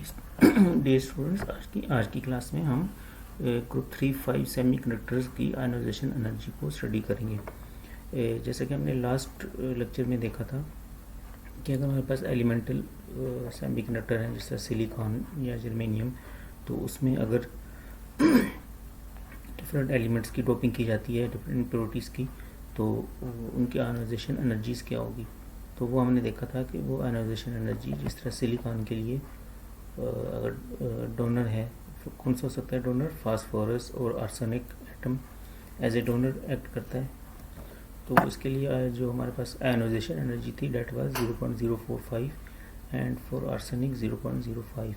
Day students, आज की class में हम ग्रुप 3-5 सेमीकंडक्टर्स की आयोनाइजेशन एनर्जी को स्टडी करेंगे। जैसे कि हमने लास्ट लेक्चर में देखा था कि अगर हमारे पास एलिमेंटल सेमीकंडक्टर हैं जैसे सिलिकॉन या जर्मेनियम, तो उसमें अगर डिफरेंट एलिमेंट्स की डोपिंग की जाती है, डिफरेंट इम्प्योरिटीज़ की, तो उनकी आयोनाइजेशन एनर्जीज़ क्या होगी। तो वो हमने देखा था कि वो आयोनाइजेशन एनर्जी जिस तरह सिलिकॉन के लिए अगर डोनर है, कौन सा हो सकता है डोनर, फास्फोरस और arsenic atom as a donor act करता है। तो इसके लिए जो हमारे पास आयोनाइजेशन एनर्जी थी that was 0.045 and for arsenic 0.05,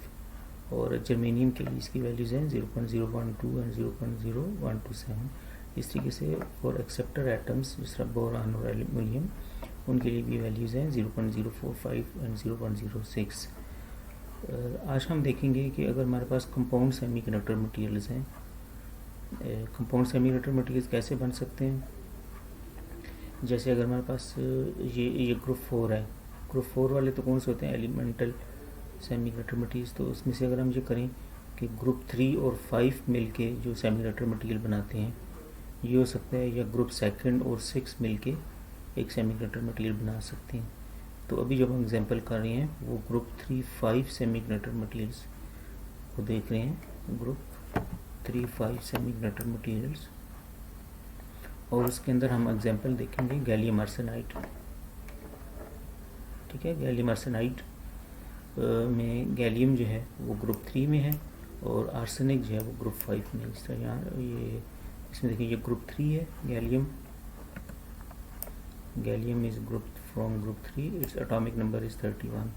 और जर्मेनियम के लिए इसकी वैल्यूज़ हैं 0.012 एंड 0.0127। इस तरीके से फॉर एक्सेप्टर एटम्स जिस तरह बोरान और एल्यूमिनियम, उनके लिए भी वैल्यूज़ हैं 0.045 एंड 0.06। आज हम देखेंगे कि अगर हमारे पास कंपाउंड सेमीकंडक्टर मटेरियल्स हैं, कंपाउंड सेमीकंडक्टर मटेरियल्स कैसे बन सकते हैं। जैसे अगर हमारे पास ये ग्रुप 4 है, ग्रुप 4 वाले तो कौन से होते हैं, एलिमेंटल सेमीकंडक्टर मटेरियल्स। तो उसमें से अगर हम ये करें कि ग्रुप 3 और 5 मिलके जो सेमीकंडक्टर मटेरियल बनाते हैं, ये हो सकता है, या ग्रुप 2 और 6 मिलके एक सेमीकंडक्टर मटेरियल बना सकते हैं। तो अभी जब हम एग्जांपल कर रहे हैं वो ग्रुप 3-5 सेमीकंडक्टर मटेरियल्स को देख रहे हैं, ग्रुप 3-5 सेमीकंडक्टर मटेरियल्स, और उसके अंदर हम एग्जांपल देखेंगे गैलियम आर्सेनाइड। ठीक है, गैलियम आर्सेनाइड में गैलियम जो है वो ग्रुप 3 में है और आर्सेनिक जो है वो ग्रुप 5 में। इस तरह यहाँ ये इसमें देखिए, ये ग्रुप 3 है gallium is from group 3, its atomic number is 31,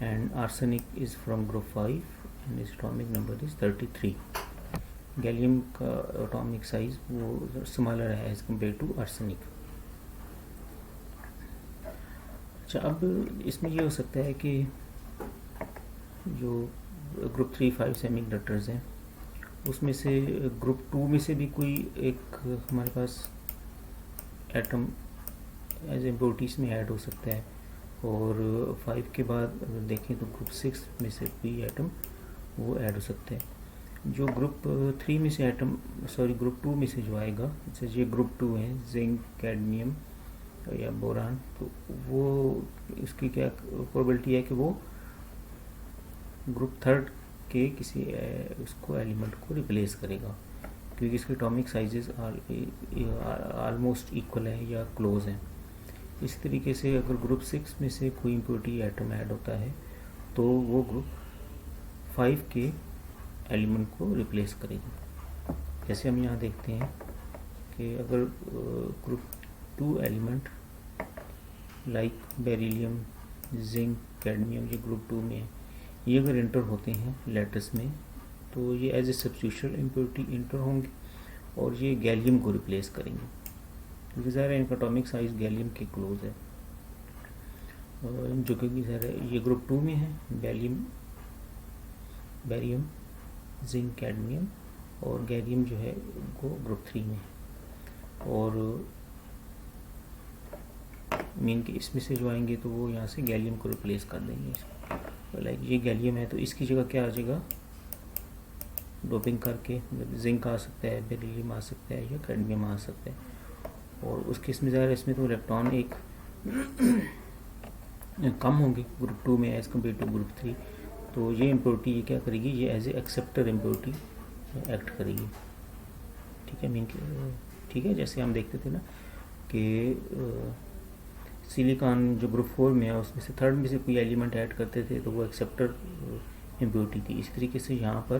and arsenic is from group 5 and its atomic number is 33. Gallium का एटॉमिक साइज वो स्मॉलर है एज कम्पेयर टू आर्सेनिक। अच्छा, अब इसमें ये हो सकता है कि जो ग्रुप 3-5 सेमीकंडक्टर्स हैं उसमें से ग्रुप 2 में से भी कोई एक हमारे पास एटम एज इम्प्योरिटीज़ में ऐड हो सकता है, और 5 के बाद अगर देखें तो ग्रुप 6 में से कोई एटम वो ऐड हो सकता है। जो ग्रुप 3 में से एटम ग्रुप 2 में से जो आएगा, जैसे ये ग्रुप 2 है, जिंक, कैडमियम या बोरान, तो वो इसकी क्या प्रोबेबिलिटी है कि वो ग्रुप 3 के किसी उसको एलिमेंट को रिप्लेस करेगा, क्योंकि इसके एटॉमिक साइजेस ऑलमोस्ट इक्वल है या क्लोज हैं। इस तरीके से अगर ग्रुप 6 में से कोई इम्प्योरिटी एटम ऐड होता है तो वो ग्रुप 5 के एलिमेंट को रिप्लेस करेगी। जैसे हम यहाँ देखते हैं कि अगर group 2 element like beryllium, zinc, cadmium, ये ग्रुप 2 में है, ये अगर इंटर होते हैं लैटिस में, तो ये एज ए सब्स्टिट्यूशनल इम्प्योरिटी इंटर होंगे और ये गैलियम को रिप्लेस करेंगे, क्योंकि ज़ाहिर है इनका एटॉमिक साइज गैलियम के क्लोज है, जो कि ज़ाहिर है ये ग्रुप 2 में है, बेरियम, जिंक, कैडमियम, और गैलियम जो है वो ग्रुप 3 में है। और मीन के इसमें से जो आएंगे तो वो यहाँ से गैलियम को रिप्लेस कर देंगे। लाइक ये गैलियम है तो इसकी जगह क्या आ जाएगा, डोपिंग करके जिंक आ सकता है, बेरिलियम आ सकता है, या कैडमियम आ सकता है। और उस केस में ज़्यादा इसमें तो इलेक्ट्रॉन एक कम होंगे ग्रुप 2 में एज़ कम्पेयर टू ग्रुप 3, तो ये इम्प्योरिटी ये क्या करेगी, ये as a acceptor impurity act करेगी। ठीक है, ठीक है, जैसे हम देखते थे ना कि सिलिकॉन जो ग्रुप 4 में है उसमें से 3rd में से कोई एलिमेंट ऐड करते थे तो वो एक्सेप्टर इम्प्योरिटी थी। इस तरीके से यहाँ पर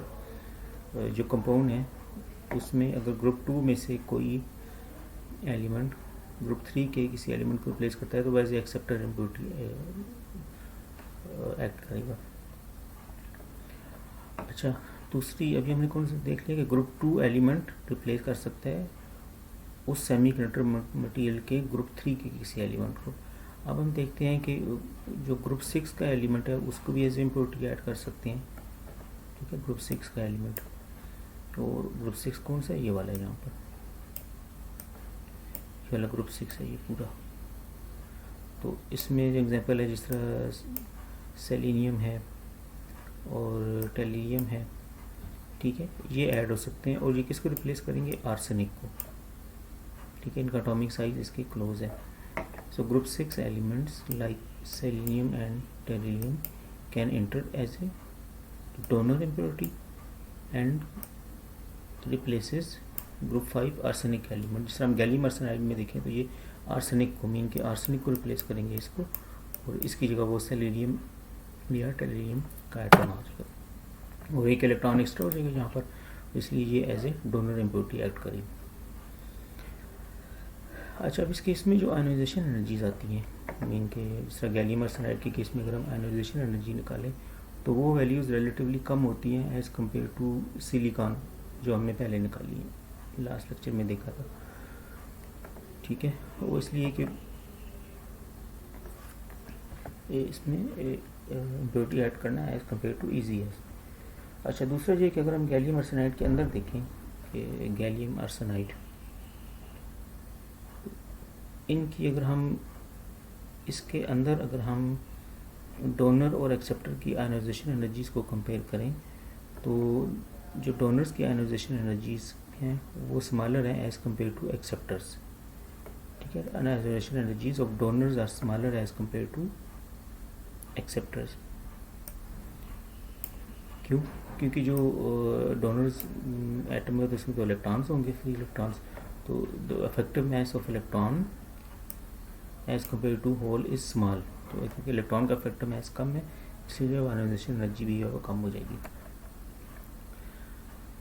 जो कंपाउंड है उसमें अगर ग्रुप 2 में से कोई एलिमेंट ग्रुप 3 के किसी एलिमेंट को रिप्लेस करता है तो वैसे एक्सेप्टर इम्प्योरिटी एक्ट करेगा। अच्छा, दूसरी अभी हमने कौन सा देख लिया कि ग्रुप 2 एलिमेंट रिप्लेस कर सकता है उस सेमीकंडक्टर मटेरियल के ग्रुप 3 के किसी एलिमेंट को। अब हम देखते हैं कि जो ग्रुप 6 का एलिमेंट है उसको भी एज इम्प्योरिटी ऐड कर सकते हैं। ठीक है, ग्रुप 6 का एलिमेंट, और ग्रुप 6 कौन सा है, ये वाला है, यहाँ पर ये वाला ग्रुप 6 है ये पूरा। तो इसमें जो एग्जांपल है जिस तरह सेलेनियम है, और टेलियम है, ठीक है, ये ऐड हो सकते हैं। और ये किसको रिप्लेस करेंगे? आर्सेनिक को, ठीक है। इनका एटॉमिक साइज इसके क्लोज है। So group 6 elements like selenium and tellurium can enter as a donor impurity and replaces group 5 arsenic element. जिस तरह हम गैलियम आर्सेनाइड में देखें तो ये आर्सेनिक को, मीन के आर्सेनिक को रिप्लेस करेंगे इसको, और इसकी जगह वो सेलेनियम या टेलियम का एटम आ जाएगा और एक इलेक्ट्रॉन एक्स्ट्रा हो जाएगा यहाँ पर, इसलिए ये as a donor impurity act करेगी। अच्छा, अब इस केस में जो आयोनाइजेशन एनर्जीज आती हैं, मीन के जिस तरह गैलियम आर्सेनाइड के केस में अगर हम आयोनाइजेशन एनर्जी निकालें तो वो वैल्यूज़ रिलेटिवली कम होती हैं एज़ कम्पेयर टू सिलिकॉन जो हमने पहले निकाली है, लास्ट लेक्चर में देखा था, ठीक है। वो इसलिए कि इसमें इम्प्योरिटी ऐड करना एज़ कम्पेयर टू ईजी है। अच्छा, दूसरा ये कि अगर हम गैलियम आर्सेनाइड के अंदर देखें कि गैलियम आर्सेनाइड, इनकी अगर हम इसके अंदर अगर हम डोनर और एक्सेप्टर की आयोनाइजेशन एनर्जीज़ को कंपेयर करें तो जो डोनर्स की आयोनाइजेशन एनर्जीज़ हैं वो स्मॉलर हैं एज़ कम्पेयर टू एक्सेप्टर्स, ठीक है। Ionization energies of donors are smaller as compare to acceptors. क्यों? क्योंकि जो डोनर्स एटम है तो इसमें तो इलेक्ट्रॉन्स होंगे, फ्री इलेक्ट्रॉन्स, तो the effective mass of electron as compare to hole is small, तो क्योंकि इलेक्ट्रॉन का इफेक्टिव मास कम है इसलिए आयोनाइजेशन एनर्जी भी है वो कम हो जाएगी।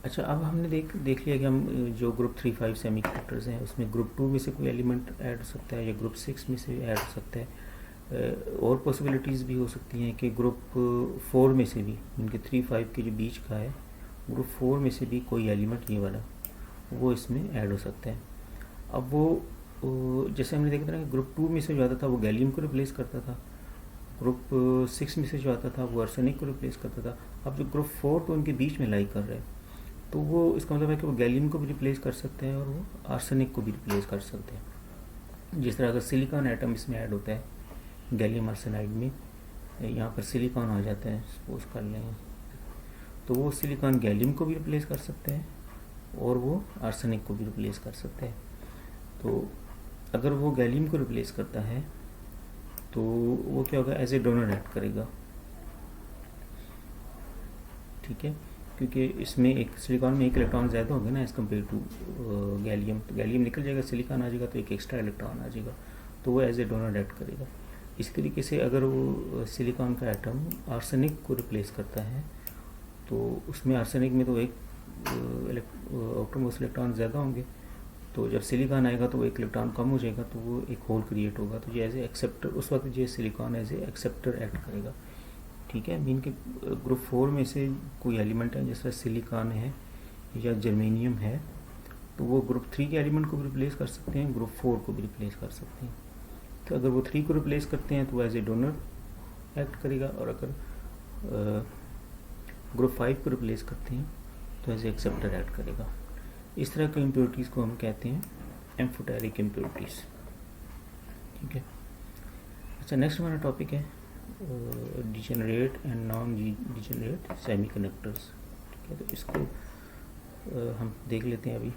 अच्छा, अब हमने देख लिया कि हम जो ग्रुप 3-5 सेमीकंडक्टर्स हैं उसमें ग्रुप 2 में से कोई एलिमेंट ऐड हो सकता है या ग्रुप 6 में से ऐड हो सकता है। और पॉसिबिलिटीज़ भी हो सकती हैं कि ग्रुप 4 में से भी, इनके 3-5 के जो बीच का है, ग्रुप 4 में से भी कोई एलिमेंट ये वाला वो इसमें ऐड हो सकता है। अब वो जैसे हमने देखा था कि ग्रुप 2 में से जो आता था वो गैलियम को रिप्लेस करता था, ग्रुप 6 में से जो आता था वो आर्सेनिक को रिप्लेस करता था। अब जो ग्रुप 4 तो उनके बीच में लाई कर रहा है, तो वो इसका मतलब है कि वो गैलियम को भी रिप्लेस कर सकते हैं और वो आर्सेनिक को भी रिप्लेस कर सकते हैं। जिस तरह अगर सिलिकॉन एटम इसमें ऐड होता है गैलियम आर्सेनाइड में, यहाँ पर सिलिकॉन आ जाता है सपोज कर लें, तो वो सिलिकॉन गैलियम को भी रिप्लेस कर सकते हैं और वो आर्सेनिक को भी रिप्लेस कर सकते हैं। तो अगर वो गैलियम को रिप्लेस करता है तो वो क्या होगा, एज ए डोनर एक्ट करेगा, ठीक है। क्योंकि इसमें एक सिलिकॉन में एक इलेक्ट्रॉन ज़्यादा होंगे ना एज़ कम्पेयर टू गैलियम, तो गैलियम निकल जाएगा, सिलिकॉन आ जाएगा, तो एक एक्स्ट्रा इलेक्ट्रॉन आ जाएगा, तो वो एज ए डोनर एक्ट करेगा। इस तरीके से अगर वो सिलिकॉन का एटम आर्सेनिक को रिप्लेस करता है तो उसमें आर्सेनिक में तो एक आउटरमोस्ट इलेक्ट्रॉन ज़्यादा होंगे, तो जब सिलिकॉन आएगा तो वो एक इलेक्ट्रॉन कम हो जाएगा, तो वो एक होल क्रिएट होगा, तो ये एज ए एक्सेप्टर, उस वक्त ये silicon as a acceptor act करेगा, ठीक है। मीन के ग्रुप 4 में से कोई एलिमेंट है जैसे सिलिकॉन है या जर्मेनियम है, तो वो ग्रुप 3 के एलिमेंट को भी रिप्लेस कर सकते हैं, ग्रुप 4 को भी रिप्लेस कर सकते हैं। तो अगर वो 3 को रिप्लेस करते हैं तो एज ए डोनर एक्ट करेगा, और अगर ग्रुप 5 को रिप्लेस करते हैं तो एज ए एक्सेप्टर एक्ट करेगा। इस तरह के इम्प्योरिटीज़ को हम कहते हैं एम्फोटेरिक इम्प्योरिटीज़, ठीक है। अच्छा, नेक्स्ट हमारा टॉपिक है degenerate and non degenerate semiconductors, ठीक है। तो इसको हम देख लेते हैं अभी,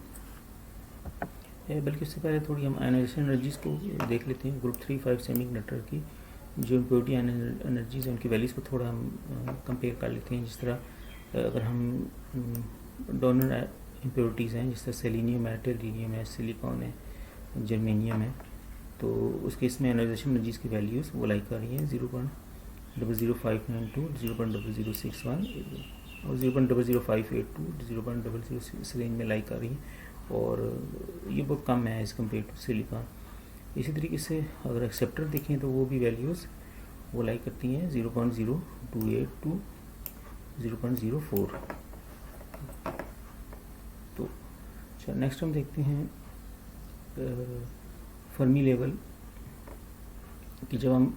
बल्कि उससे पहले थोड़ी हम आयोनाइजेशन एनर्जीज़ को देख लेते हैं। ग्रुप 3-5 सेमीकंडक्टर की जो इम्प्योरिटी एनर्जीज़ हैं उनकी वैल्यूज़ को थोड़ा हम कंपेयर कर लेते हैं। जिस तरह अगर हम डोनर इम्प्योरिटीज़ हैं, जिस तरह सेलेनियम है, टेलियम है, सिलिकॉन है, जर्मेनियम है, तो उसके इसमें आयोनाइजेशन एनर्जीज़ की वैल्यूज़ वो लाइक कर रही हैं 0.00592, 0.0061 और 0.00582, 0.006 रेंज में लाइक कर रही हैं, और ये बहुत कम है एज़ कम्पेयर टू सिलिकॉन। इसी तरीके से अगर एक्सेप्टर देखें तो वो भी वैल्यूज़ वो लाइक करती हैं 0.0282 टू 0.04। तो अच्छा, नेक्स्ट हम देखते हैं फर्मी लेवल कि जब हम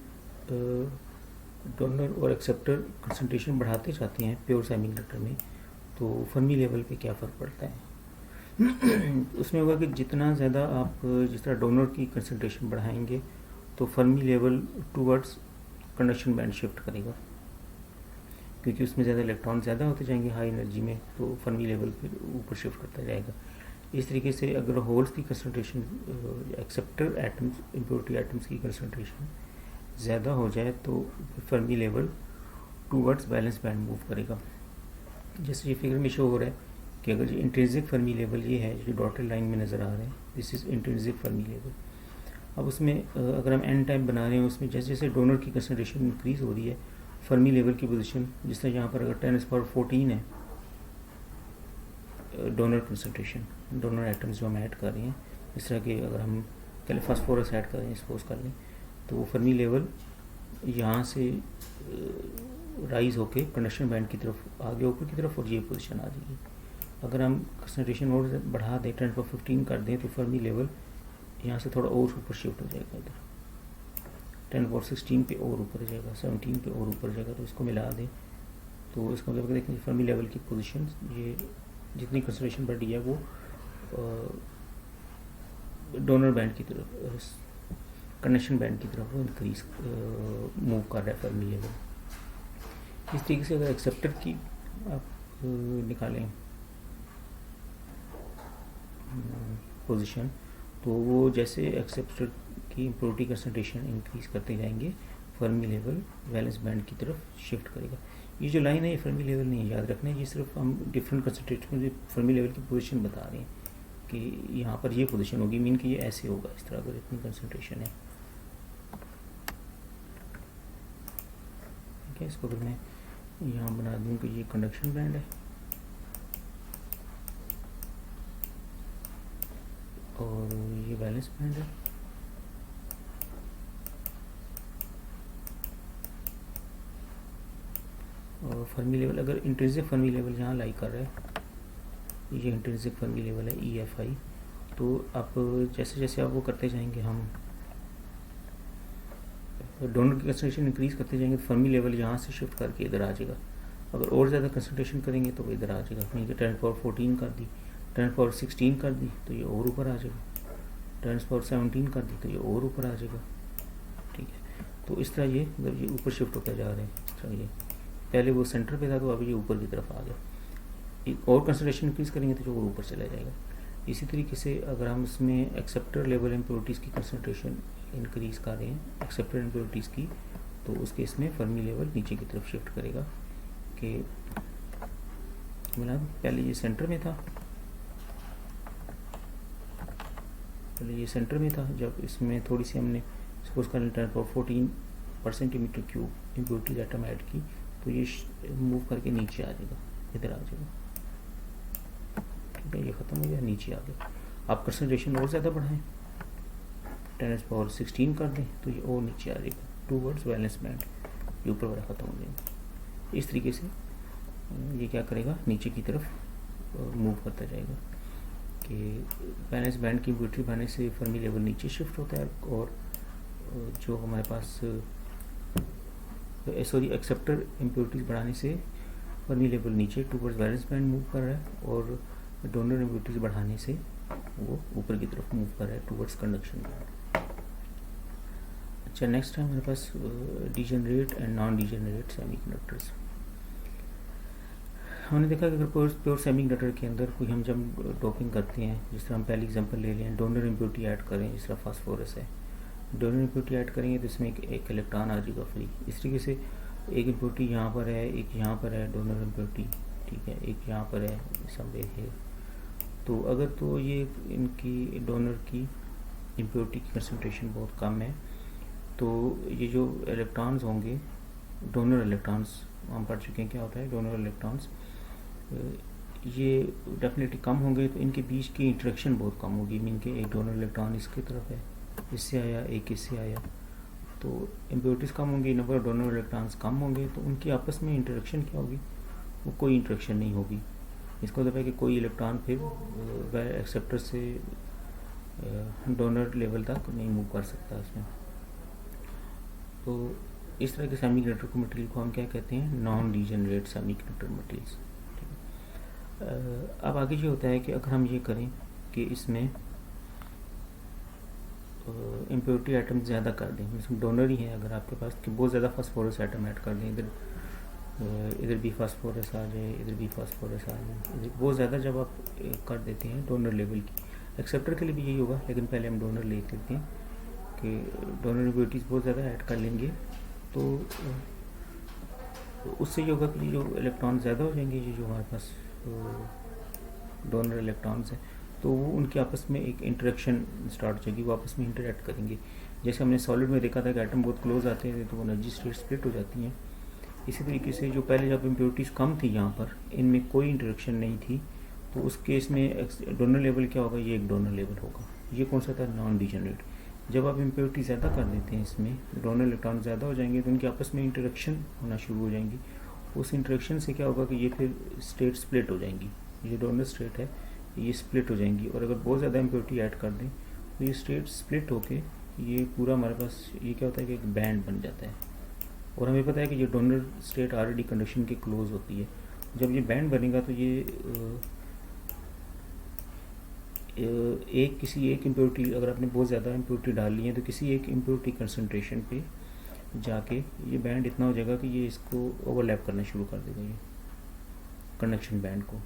डोनर और एक्सेप्टर कंसंट्रेशन बढ़ाते जाते हैं प्योर सेमीकंडक्टर में, तो फर्मी लेवल पे क्या फ़र्क पड़ता है उसमें होगा कि जितना ज़्यादा आप जिस तरह डोनर की कंसंट्रेशन बढ़ाएंगे तो Fermi level towards conduction band shift करेगा। क्योंकि उसमें ज़्यादा इलेक्ट्रॉन ज़्यादा होते जाएंगे हाई एनर्जी में, तो फर्मी लेवल फिर ऊपर शिफ्ट करता जाएगा। इस तरीके से अगर होल्स की concentration, acceptor atoms, impurity atoms की कंसनट्रेशन ज़्यादा हो जाए तो Fermi level towards balance band move करेगा। जैसे ये फिगर में शो हो रहा है कि अगर ये इंट्रिंसिक फर्मी लेवल ये है जो डॉटेड लाइन में नज़र आ रहे हैं, this is intrinsic Fermi level. अब उसमें अगर हम एन टाइप बना रहे हैं, उसमें जैसे जैसे डोनर की कंसनट्रेशन इंक्रीज़ हो रही है, फर्मी लेवल की पोजीशन, जिस तरह यहाँ पर अगर 10⁻14 है डोनर कंसनट्रेशन, डोनर एटम्स जो हम ऐड कर रहे हैं, इस तरह के अगर हम पहले फास्फोरस ऐड कर रहे हैं, सपोज कर लें, तो वो फर्मी लेवल यहाँ से राइज होके कंडक्शन बैंड की तरफ आगे ऊपर की तरफ, और ये पोजीशन आ जाएगी। अगर हम कंसनट्रेशन और बढ़ा दें, 10⁻15 कर दें, तो फर्मी लेवल यहाँ से थोड़ा और ऊपर शिफ्ट हो जाएगा, इधर 10⁻16 पे और ऊपर जाएगा, 17 पे और ऊपर जाएगा। तो इसको मिला दें तो इसका मतलब देखें फर्मी लेवल की पोजीशन, ये जितनी कंसनट्रेशन बढ़ी है वो डोनर बैंड की तरफ, कंडक्शन बैंड की तरफ वो इंक्रीज मूव कर रहा है फर्मी लेवल। इस तरीके से अगर एक्सेप्टर की आप निकालें पोजीशन, तो वो जैसे एक्सेप्टर की इम्प्योरिटी कंसनट्रेशन इंक्रीज करते जाएंगे, फर्मी लेवल बैलेंस बैंड की तरफ शिफ्ट करेगा। ये जो लाइन है ये फर्मी लेवल नहीं है, याद रखना है, ये सिर्फ हम डिफरेंट कंसनट्रेशन में फर्मी लेवल की पोजीशन बता रहे हैं कि यहाँ पर ये पोजीशन होगी, मीन कि ये ऐसे होगा, इस तरह अगर इतनी कंसनट्रेशन है। ठीक है, इसको अगर मैं यहाँ बना दूँ कि ये कंडक्शन बैंड है और ये बैलेंस बैंड है, और फर्मी लेवल अगर इंट्रिंसिक फर्मी लेवल यहाँ लाई कर रहा है, ये इंट्रिंसिक फर्मी लेवल है EFI। तो आप जैसे जैसे आप वो करते जाएंगे, हम डोनर की कंसनट्रेशन इंक्रीज करते जाएंगे, तो फर्मी लेवल यहाँ से शिफ्ट करके इधर आ जाएगा। अगर और ज़्यादा कंसनट्रेशन करेंगे तो वो इधर आ जाएगा, मीन कि 10⁻14 कर दी, 10⁻16 कर दी तो ये और ऊपर आ जाएगा, 10⁻17 कर दी तो ये और ऊपर आ जाएगा। ठीक है, तो इस तरह ये मतलब ये ऊपर शिफ्ट होता जा रहे हैं, इस तरह ये पहले वो सेंटर पे था तो अभी ये ऊपर की तरफ आ गया। एक और कंसनट्रेशन इंक्रीज करेंगे तो जो वो ऊपर चला जाएगा। इसी तरीके से अगर हम इसमें एक्सेप्टर लेवल इम्प्योरिटीज़ की कंसनट्रेशन इंक्रीज कर रहे हैं, एक्सेप्टर इम्प्योरिटीज़ की, तो उस केस में फर्मी लेवल नीचे की तरफ शिफ्ट करेगा कि मतलब पहले ये सेंटर में था, जब इसमें थोड़ी सी हमने सपोज कर 10⁻14 इम्प्योरिटीज एटम ऐड की, तो ये मूव करके नीचे आ जाएगा, इधर आ जाएगा। ठीक है, ये ख़त्म हो गया, नीचे आ गया। आप कंसनट्रेशन और ज़्यादा बढ़ाएं, 10⁻16 कर दें तो ये और नीचे आ जाएगा, टूवर्ड्स बैलेंस बैंड, ये ऊपर वाला ख़त्म हो जाएगा। इस तरीके से ये क्या करेगा, नीचे की तरफ मूव करता जाएगा कि बैलेंस बैंड की इम्प्योरिटी बढ़ने से फर्मी लेवल नीचे शिफ्ट होता है, और जो हमारे पास एक्सेप्टर इम्प्योरिटीज़ बढ़ाने से फर्मी लेवल नीचे टूवर्ड्स बैलेंस बैंड मूव कर रहा है, और डोनर इम्प्योरिटीज़ बढ़ाने से वो ऊपर की तरफ मूव कर रहा है टूवर्ड्स कंडक्शन बैंड। अच्छा, नेक्स्ट है हमारे पास degenerate and non degenerate semiconductors. हमने देखा कि अगर प्योर सेमीकंडक्टर के अंदर कोई हम जब डोपिंग करते हैं, जिस तरह हम पहले एग्जांपल ले लें, डोनर इम्प्योरिटी ऐड करें, जिस तरह फास्फोरस है, डोनर इम्प्योरिटी ऐड करेंगे तो इसमें एक इलेक्ट्रॉन आ जाएगा फ्री। इस तरीके से एक इम्प्योरिटी यहाँ पर है, एक यहाँ पर है डोनर इम्प्योरिटी, ठीक है, एक यहाँ पर है, समवेयर है। तो अगर तो ये इनकी डोनर की इम्प्योरिटी की कंसनट्रेशन बहुत कम है, तो ये जो इलेक्ट्रॉन्स होंगे, डोनर इलेक्ट्रॉन्स हम पढ़ चुके हैं क्या होता है डोनर इलेक्ट्रॉन्स, ये डेफिनेटली कम होंगे, तो इनके बीच की इंटरेक्शन बहुत कम होगी, मीन के एक डोनर इलेक्ट्रॉन इसकी तरफ है, इससे आया, एक इससे आया, तो इम्प्योरिटीज़ कम होंगी, नंबर ऑफ डोनर इलेक्ट्रॉन्स कम होंगे, तो उनकी आपस में इंटरेक्शन क्या होगी, वो कोई इंटरेक्शन नहीं होगी। इसका मतलब है कि कोई इलेक्ट्रॉन फिर एक्सेप्टर से डोनर लेवल तक नहीं मूव कर सकता इसमें। तो इस तरह के सेमीकंडक्टर को मटेरियल को हम क्या कहते हैं, नॉन डिजेनरेट सेमीकंडक्टर मटेरियल्स। अब आगे ये होता है कि अगर हम ये करें कि इसमें इम्प्योरिटी आइटम ज़्यादा कर दें, इसमें डोनर ही है, अगर आपके पास कि बहुत ज़्यादा फास्फोरस आइटम ऐड कर दें, इधर इधर भी फास्फोरस आ जाए, इधर भी फास्फोरस आ जाए, बहुत ज़्यादा जब आप कर देते हैं डोनर लेवल की। एक्सेप्टर के लिए भी यही होगा, लेकिन पहले हम डोनर ले लेते हैं कि डोनर इम्प्योरिटीज़ बहुत ज़्यादा ऐड कर लेंगे तो उससे ये होगा कि जो इलेक्ट्रॉन ज़्यादा हो जाएंगे, ये जो हमारे पास डोनर इलेक्ट्रॉन्स हैं, तो वो उनके आपस में एक इंटरेक्शन स्टार्ट हो जाएगी, वो आपस में इंटरेक्ट करेंगे। जैसे हमने सॉलिड में देखा था कि एटम बहुत क्लोज आते हैं तो वो एनर्जी स्टेट स्प्लिट हो जाती हैं। इसी तरीके से जो पहले जब इम्प्योरिटीज़ कम थी यहाँ पर, इनमें कोई इंटरेक्शन नहीं थी, तो उस केस में डोनर लेवल क्या होगा, ये एक डोनर लेवल होगा। ये कौन सा था, नॉन डिजेनरेट। जब आप इम्प्योरिटी ज़्यादा कर देते हैं, इसमें डोनर इलेक्ट्रॉन ज़्यादा हो जाएंगे तो उनके आपस में इंटरेक्शन होना शुरू हो जाएंगी। उस इंटरेक्शन से क्या होगा कि ये फिर स्टेट स्प्लिट हो जाएंगी, ये डोनर स्टेट है ये स्प्लिट हो जाएंगी। और अगर बहुत ज़्यादा इम्प्योरिटी ऐड कर दें तो ये स्टेट स्प्लिट होके ये पूरा हमारे पास ये क्या होता है कि एक बैंड बन जाता है। और हमें पता है कि ये डोनर स्टेट ऑलरेडी कंडक्शन के क्लोज होती है। जब ये बैंड बनेगा तो ये किसी एक इम्प्योरिटी, अगर आपने बहुत ज़्यादा इम्प्योरिटी डाल ली है तो किसी एक इम्प्योरिटी कंसनट्रेशन पे जाके ये बैंड इतना हो जाएगा कि ये इसको ओवरलैप करना शुरू कर देगा, ये कंडक्शन बैंड को।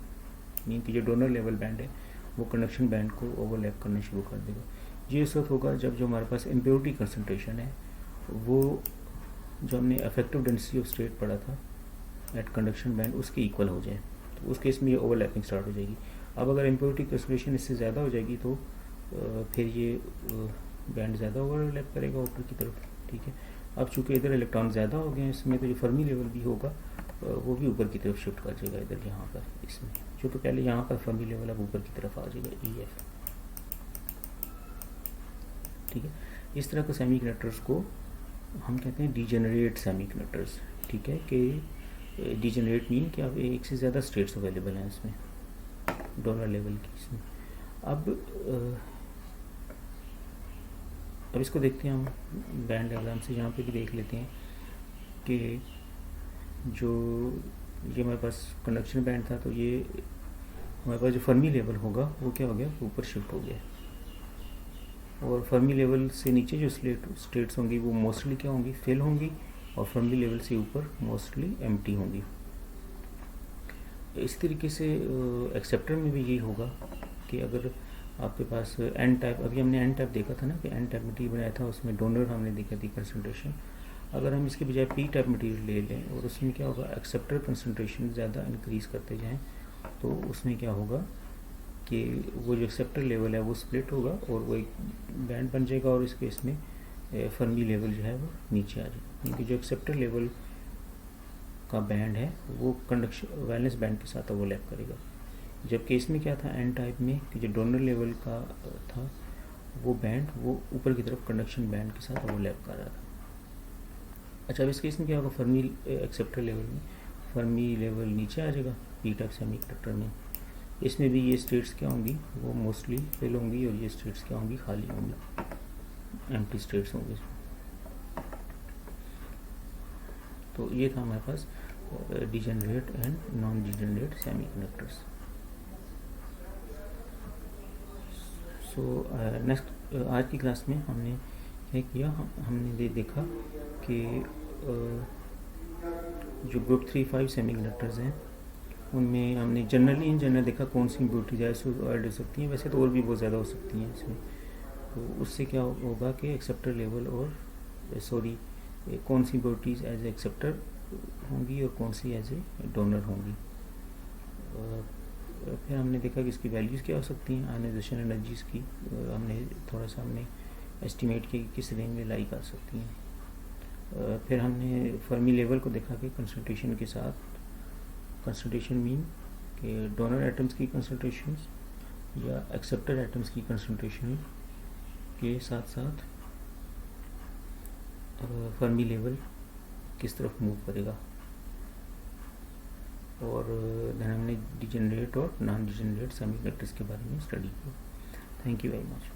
मीन कि जो डोनर लेवल बैंड है वो कंडक्शन बैंड को ओवरलैप करना शुरू कर देगा। ये उस वक्त होगा जब जो हमारे पास इम्प्योरिटी कंसनट्रेशन है वो जो हमने इफेक्टिव डेंसिटी ऑफ स्टेट पढ़ा था एट कंडक्शन बैंड उसके इक्वल हो जाए, तो उस केस में ये ओवरलैपिंग स्टार्ट हो जाएगी। अब अगर इम्प्योरिटी कंसनट्रेशन इससे ज़्यादा हो जाएगी तो फिर ये बैंड ज़्यादा ओवरलैप करेगा ऊपर की तरफ, ठीक है। अब चूँकि इधर इलेक्ट्रॉन ज़्यादा हो गए हैं इसमें, तो जो फर्मी लेवल भी होगा वो भी ऊपर की तरफ शिफ्ट कर जाएगा इधर यहाँ पर इसमें, जो तो पहले यहाँ पर फर्मी लेवल अब ऊपर की तरफ आ जाएगा EF, ठीक है। इस तरह के सेमीकंडक्टर्स को हम कहते हैं डीजेनरेट सेमीकंडक्टर्स, ठीक है। कि डीजेनरेट मीन कि अब एक से ज़्यादा स्टेट्स अवेलेबल हैं इसमें डोनर लेवल की इसमें। अब इसको देखते हैं हम बैंड डायग्राम से, यहाँ पे भी देख लेते हैं कि जो ये हमारे पास कंडक्शन बैंड था तो ये हमारे पास जो फर्मी लेवल होगा वो क्या हो गया, ऊपर शिफ्ट हो गया। और फर्मी लेवल से नीचे जो स्टेट्स होंगी वो मोस्टली क्या होंगी, फिल होंगी, और फर्मी लेवल से ऊपर मोस्टली एम्प्टी होंगी। इस तरीके से एक्सेप्टर में भी यही होगा कि अगर आपके पास एन टाइप, अभी हमने एन टाइप देखा था ना कि एन टाइप मटीरियल बनाया था, उसमें डोनर हमने देखा थी कंसनट्रेशन। अगर हम इसके बजाय पी टाइप मटीरियल ले लें और उसमें क्या होगा, एक्सेप्टर कंसनट्रेशन ज़्यादा इंक्रीज़ करते जाएं, तो उसमें क्या होगा कि वो जो एक्सेप्टर लेवल है वो स्प्लिट होगा और वो एक बैंड बन जाएगा, और इस केस में फर्मी लेवल जो है वो नीचे आ जाएगा, क्योंकि जो एक्सेप्टर लेवल का बैंड है वो कंडक्शन वैलेंस बैंड के साथ ओवरलैप करेगा। जबकि इसमें क्या था एन टाइप में कि जो डोनर लेवल का था वो बैंड वो ऊपर की तरफ कंडक्शन बैंड के साथ ओवरलैप कर रहा था। अच्छा, अब इस केस में क्या होगा, फर्मी एक्सेप्टर लेवल में फर्मी लेवल नीचे आ जाएगा पी टाइप सेमीकंडक्टर में। इसमें भी ये स्टेट्स क्या होंगी, वो मोस्टली फिल होंगी, और ये स्टेट्स क्या होंगी, खाली होंगी, एम्प्टी स्टेट्स होंगे। तो ये था हमारे पास degenerate and non degenerate semiconductors. So next आज की क्लास में हमने क्या किया, हमने देखा कि जो ग्रुप 3-5 सेमीकंडक्टर्स हैं उनमें हमने जनरली इन जनरल देखा कौन सी इम्प्योरिटीज ऐड हो सकती हैं, वैसे तो और भी बहुत ज़्यादा हो सकती हैं इसमें। तो उससे क्या होगा कि एक्सेप्टर लेवल और कौन सी इम्प्योरिटीज एज ए एक्सेप्टर होंगी और कौन सी एज ए डोनर होंगी। फिर हमने देखा कि इसकी वैल्यूज़ क्या हो सकती हैं, आयनाइजेशन एनर्जीज़ की हमने थोड़ा सा एस्टिमेट किया कि किस रेंज में लाई कर सकती हैं। फिर हमने फर्मी लेवल को देखा कि कंसंट्रेशन के साथ, कंसंट्रेशन मीन कि डोनर एटम्स की कंसंट्रेशन या एक्सेप्टर एटम्स की कंसंट्रेशन के साथ साथ फर्मी लेवल किस तरफ मूव करेगा। और देन हमने डिजेनरेट और नॉन डिजेनरेट सेमीकंडक्टर्स के बारे में स्टडी किया। Thank you very much.